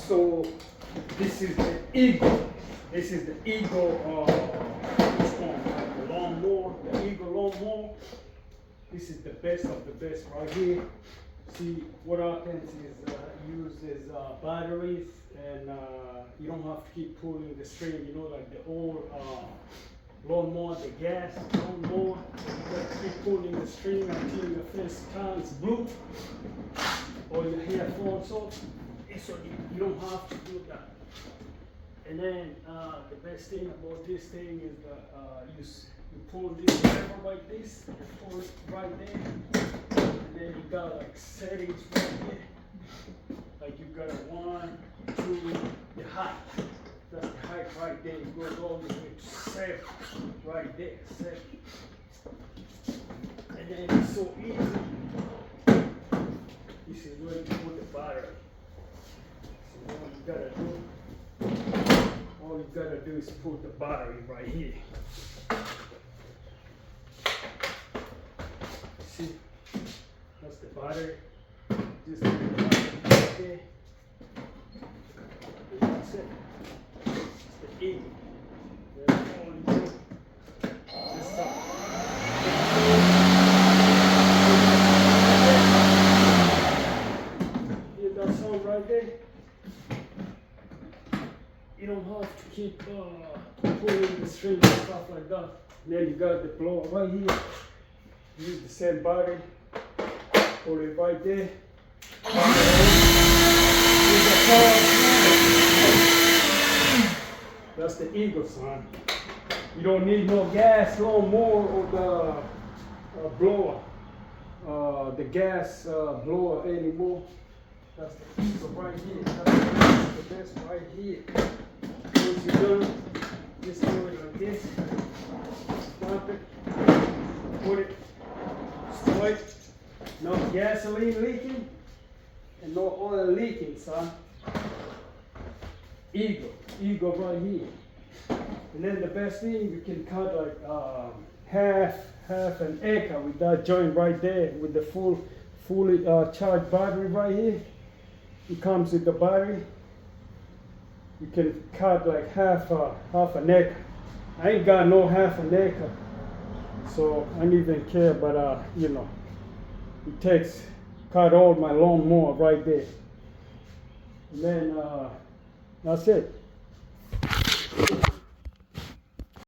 So this is the Eagle. This is the Eagle. What's called the lawnmower. The Eagle lawnmower. This is the best of the best right here. See what happens is uses batteries, and you don't have to keep pulling the string. You know, like the old lawnmower, the gas lawnmower. You got to keep pulling the string until your face turns blue or your hair falls off. So you don't have to do that. And then the best thing about this thing is that you pull this lever like this, you pull it right there, and then you got like settings right here. Like you got a 1, 2, the height. That's the height right there. It goes all the way to 7, right there, 7. And then it's so easy. This is where you put the battery. So all you gotta do is put the battery right here. See, that's the battery. Just put the battery right there. That's it. It's the Eagle. That's all you do. Just stop. Hear that sound right there? You don't have to keep pulling the string and stuff like that. And then you got the blower right here. Use the same battery. Put it right there. That's the Eagle, son. You don't need no gas lawnmower or the blower. The gas blower anymore. That's the Eagle right here. That's the best right here. Once you're done, just do it like this. Stamp it. Put it straight. No gasoline leaking and no oil leaking, son. Eagle right here. And then the best thing, you can cut like half an acre with that joint right there with the fully charged battery right here. It comes with the battery. You can cut like half an acre. I ain't got no half an acre, so I don't even care. But you know, it takes cut all my lawnmower right there. And then that's it.